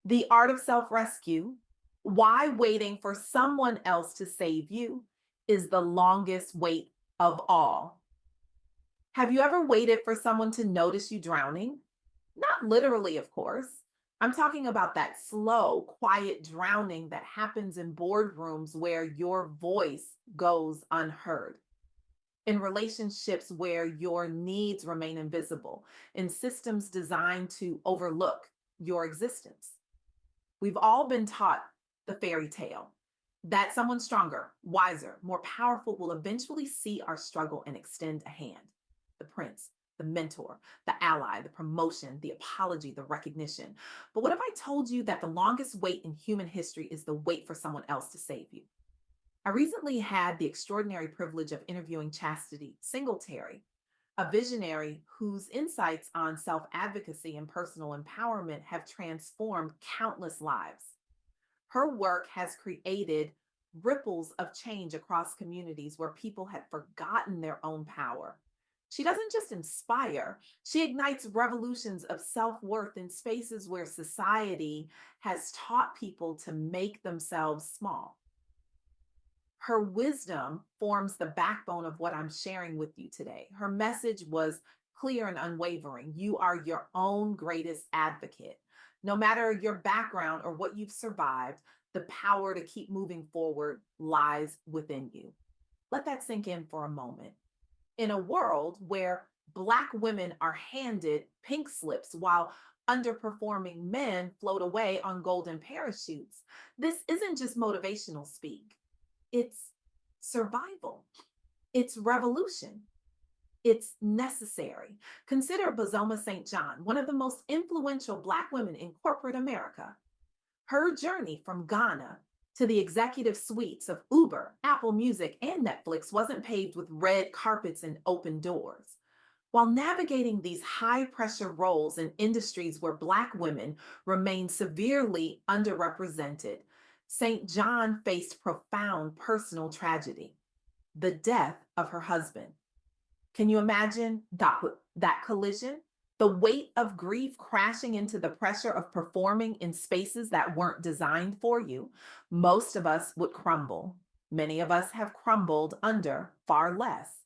The Art of Self-Rescue, Why Waiting for Someone Else to Save You is the Longest Wait of All. Have you ever waited for someone to notice you drowning? Not literally, of course. I'm talking about that slow, quiet drowning that happens in boardrooms where your voice goes unheard, in relationships where your needs remain invisible, in systems designed to overlook your existence. We've all been taught the fairy tale that someone stronger, wiser, more powerful will eventually see our struggle and extend a hand. The prince, the mentor, the ally, the promotion, the apology, the recognition. But what if I told you that the longest wait in human history is the wait for someone else to save you? I recently had the extraordinary privilege of interviewing Chastity Singletary, a visionary whose insights on self advocacy and personal empowerment have transformed countless lives. Her work has created ripples of change across communities where people had forgotten their own power. She doesn't just inspire, she ignites revolutions of self worth in spaces where society has taught people to make themselves small. Her wisdom forms the backbone of what I'm sharing with you today. Her message was clear and unwavering. You are your own greatest advocate. No matter your background or what you've survived, the power to keep moving forward lies within you. Let that sink in for a moment. In a world where Black women are handed pink slips while underperforming men float away on golden parachutes, this isn't just motivational speak. It's survival. It's revolution. It's necessary. Consider Bozoma St. John, one of the most influential Black women in corporate America. Her journey from Ghana to the executive suites of Uber, Apple Music, and Netflix wasn't paved with red carpets and open doors. While navigating these high pressure roles in industries where Black women remain severely underrepresented, St. John faced profound personal tragedy, the death of her husband. Can you imagine that collision? The weight of grief crashing into the pressure of performing in spaces that weren't designed for you. Most of us would crumble. Many of us have crumbled under far less.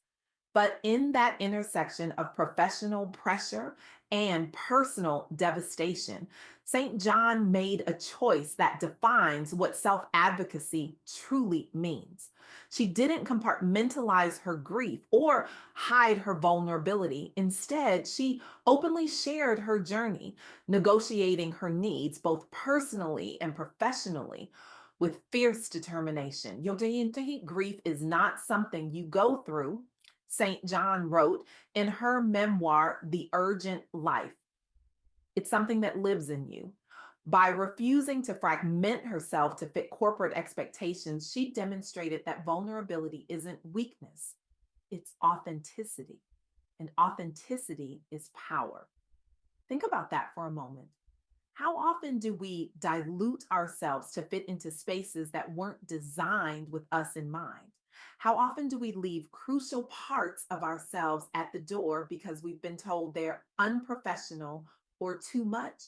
But in that intersection of professional pressure and personal devastation, St. John made a choice that defines what self advocacy truly means. She didn't compartmentalize her grief or hide her vulnerability. Instead, she openly shared her journey, negotiating her needs both personally and professionally with fierce determination. Grief is not something you go through, St. John wrote in her memoir, The Urgent Life. It's something that lives in you. By refusing to fragment herself to fit corporate expectations, she demonstrated that vulnerability isn't weakness, it's authenticity. And authenticity is power. Think about that for a moment. How often do we dilute ourselves to fit into spaces that weren't designed with us in mind? How often do we leave crucial parts of ourselves at the door because we've been told they're unprofessional or too much?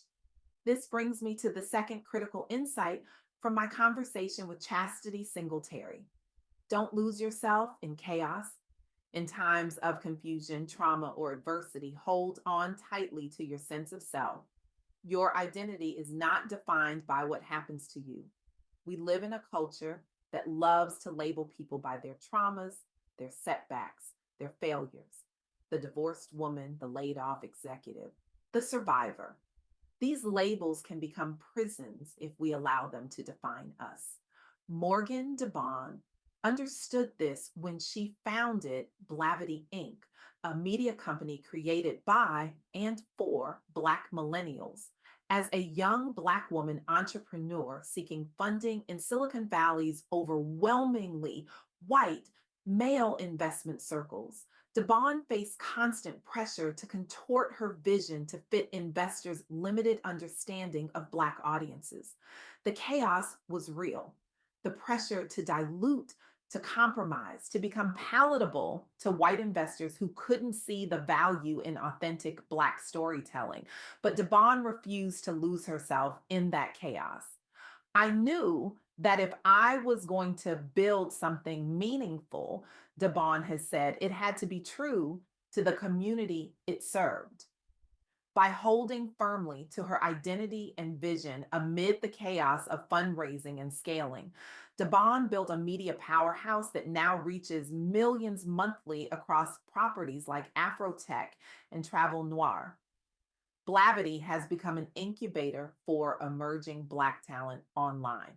This brings me to the second critical insight from my conversation with Chastity Singletary. Don't lose yourself in chaos. In times of confusion, trauma, or adversity, hold on tightly to your sense of self. Your identity is not defined by what happens to you. We live in a culture that loves to label people by their traumas, their setbacks, their failures. The divorced woman, the laid off executive, the survivor. These labels can become prisons if we allow them to define us. Morgan DeBon understood this when she founded Blavity Inc., a media company created by and for Black millennials. As a young Black woman entrepreneur seeking funding in Silicon Valley's overwhelmingly white male investment circles, DeBon faced constant pressure to contort her vision to fit investors' limited understanding of Black audiences. The chaos was real. The pressure to dilute to compromise, to become palatable to white investors who couldn't see the value in authentic Black storytelling. But Devon refused to lose herself in that chaos. I knew that if I was going to build something meaningful, Devon has said, it had to be true to the community it served. By holding firmly to her identity and vision amid the chaos of fundraising and scaling, Debon built a media powerhouse that now reaches millions monthly across properties like Afrotech and Travel Noir. Blavity has become an incubator for emerging Black talent online,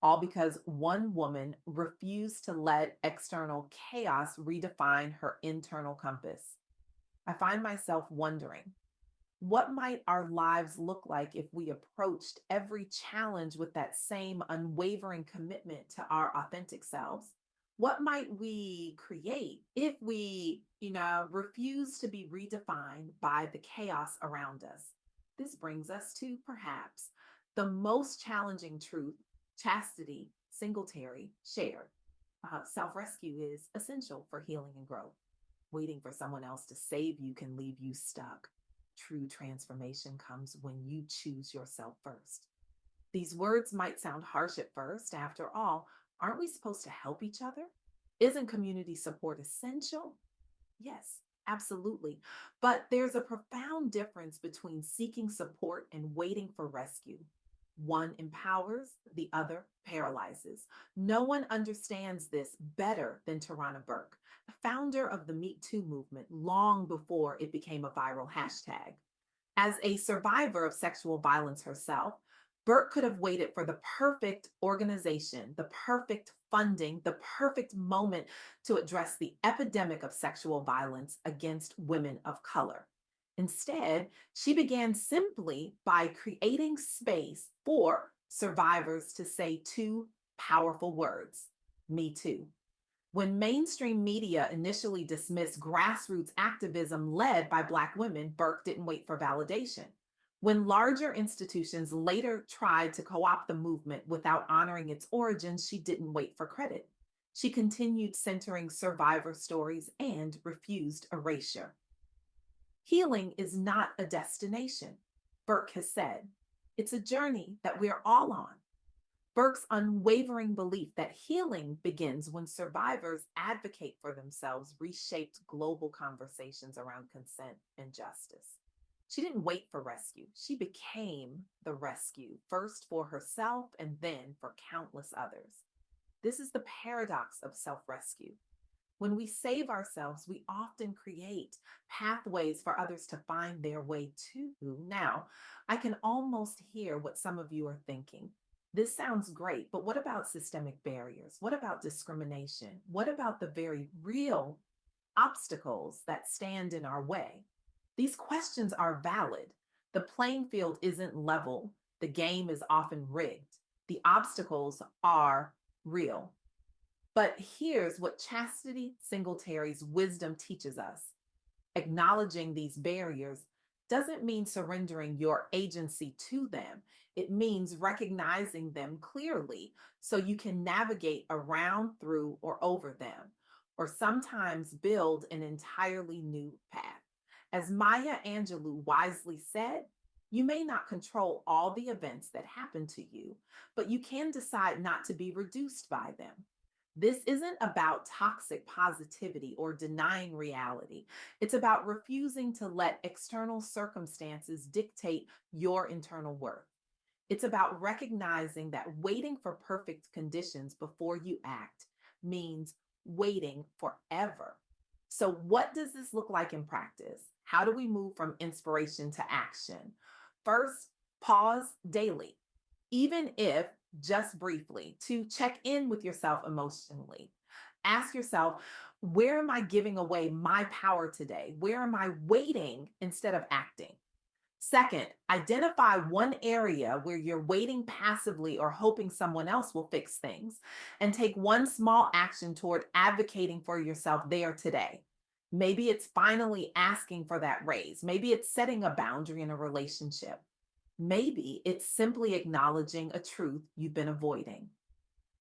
all because one woman refused to let external chaos redefine her internal compass. I find myself wondering, what might our lives look like if we approached every challenge with that same unwavering commitment to our authentic selves? What might we create if we, refuse to be redefined by the chaos around us? This brings us to perhaps the most challenging truth Chastity Singletary shared. Self rescue is essential for healing and growth. Waiting for someone else to save you can leave you stuck. True transformation comes when you choose yourself first. These words might sound harsh at first. After all, aren't we supposed to help each other? Isn't community support essential? Yes, absolutely. But there's a profound difference between seeking support and waiting for rescue. One empowers, the other paralyzes. No one understands this better than Tarana Burke, the founder of the Me Too movement long before it became a viral hashtag. As a survivor of sexual violence herself, Burke could have waited for the perfect organization, the perfect funding, the perfect moment to address the epidemic of sexual violence against women of color. Instead, she began simply by creating space for survivors to say two powerful words: Me Too. When mainstream media initially dismissed grassroots activism led by Black women, Burke didn't wait for validation. When larger institutions later tried to co opt the movement without honoring its origins, she didn't wait for credit. She continued centering survivor stories and refused erasure. Healing is not a destination, Burke has said. It's a journey that we're all on. Burke's unwavering belief that healing begins when survivors advocate for themselves reshaped global conversations around consent and justice. She didn't wait for rescue. She became the rescue, first for herself and then for countless others. This is the paradox of self rescue. When we save ourselves, we often create pathways for others to find their way too. Now, I can almost hear what some of you are thinking. This sounds great, but what about systemic barriers? What about discrimination? What about the very real obstacles that stand in our way? These questions are valid. The playing field isn't level, the game is often rigged. The obstacles are real. But here's what Chastity Singletary's wisdom teaches us: acknowledging these barriers doesn't mean surrendering your agency to them. It means recognizing them clearly so you can navigate around, through, or over them, or sometimes build an entirely new path. As Maya Angelou wisely said, you may not control all the events that happen to you, but you can decide not to be reduced by them. This isn't about toxic positivity or denying reality. It's about refusing to let external circumstances dictate your internal worth. It's about recognizing that waiting for perfect conditions before you act means waiting forever. So, what does this look like in practice? How do we move from inspiration to action? First, pause daily, even if just briefly, to check in with yourself emotionally. Ask yourself, where am I giving away my power today? Where am I waiting instead of acting? Second, identify one area where you're waiting passively or hoping someone else will fix things, and take one small action toward advocating for yourself there today. Maybe it's finally asking for that raise. Maybe it's setting a boundary in a relationship. Maybe it's simply acknowledging a truth you've been avoiding.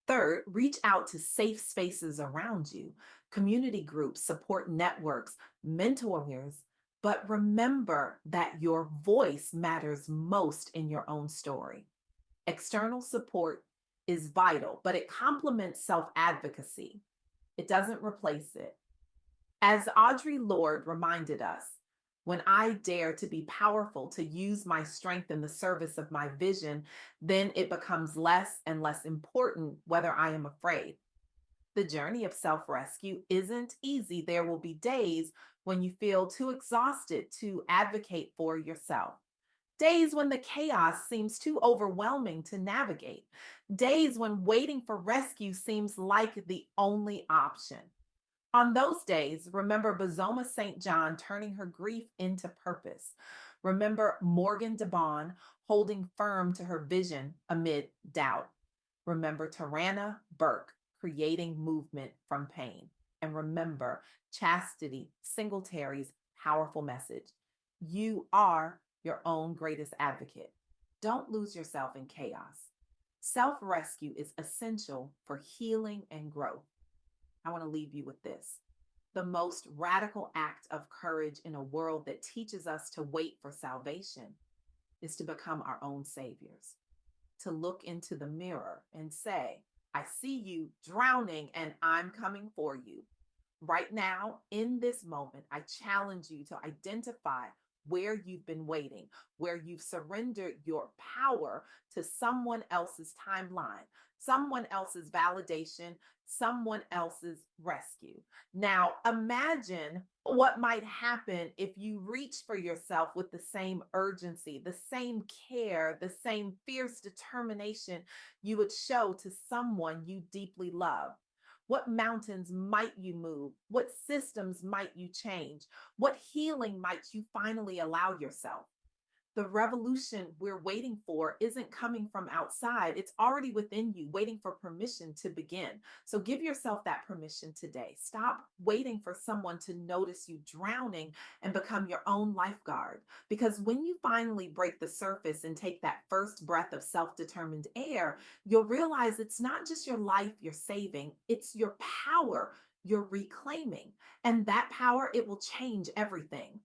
Third, reach out to safe spaces around you, community groups, support networks, mentors. But remember that your voice matters most in your own story. External support is vital, but it complements self advocacy. It doesn't replace it. As Audre Lorde reminded us, when I dare to be powerful, to use my strength in the service of my vision, then it becomes less and less important whether I am afraid. The journey of self rescue isn't easy. There will be days when you feel too exhausted to advocate for yourself. Days when the chaos seems too overwhelming to navigate. Days when waiting for rescue seems like the only option. On those days, remember Bazoma St. John turning her grief into purpose. Remember Morgan DeBon holding firm to her vision amid doubt. Remember Tarana Burke creating movement from pain. And remember Chastity Singletary's powerful message. You are your own greatest advocate. Don't lose yourself in chaos. Self rescue is essential for healing and growth. I want to leave you with this. The most radical act of courage in a world that teaches us to wait for salvation is to become our own saviors, to look into the mirror and say, I see you drowning and I'm coming for you. Right now, in this moment, I challenge you to identify where you've been waiting, where you've surrendered your power to someone else's timeline, someone else's validation, someone else's rescue. Now, imagine what might happen if you reach for yourself with the same urgency, the same care, the same fierce determination you would show to someone you deeply love. What mountains might you move? What systems might you change? What healing might you finally allow yourself? The revolution we're waiting for isn't coming from outside. It's already within you, waiting for permission to begin. So give yourself that permission today. Stop waiting for someone to notice you drowning and become your own lifeguard. Because when you finally break the surface and take that first breath of self determined air, you'll realize it's not just your life you're saving, it's your power you're reclaiming. And that power, it will change everything.